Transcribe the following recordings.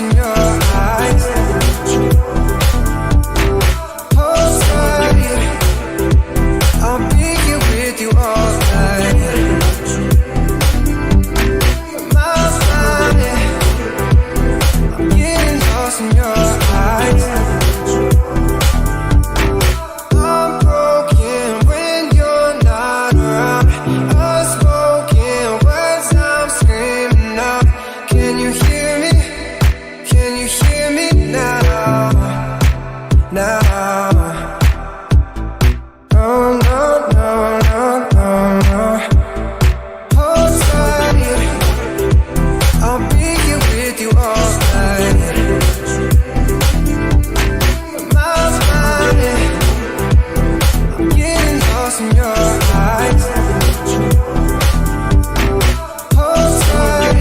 lost in your eyes. Hold tight, I'll be here with you all night. My body, I'm getting lost in your eyes. I'm broken when you're not around. Unspoken words I'm screaming out. Can you hear me? Can you hear me now? Now. Oh no, no, no, no, no. Hold tight, I'll be here with you all night. My body, I'm getting lost in your eyes. Hold tight,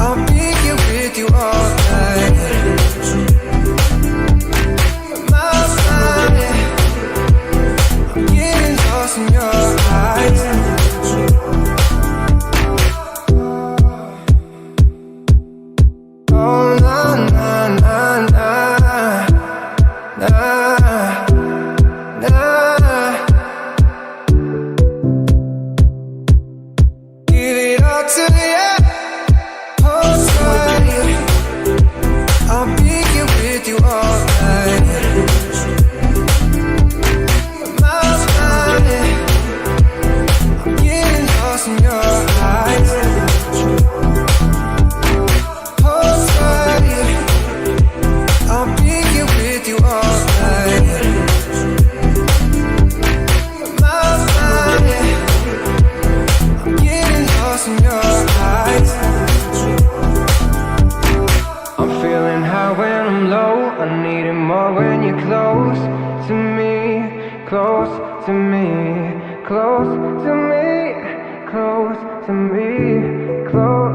I'll be here with you all night. My body, I'm getting lost in your eyes. Oh na na na na na na. Give it all to you. Hold tight, I'll be here with you all night. My body, I'm getting lost in your eyes. Hold tight, I'll be here with you all night. My body, I'm getting lost in your eyes. I'm feeling high when I'm low. I need it more when you're close to me, close to me, close to me, close to me, close.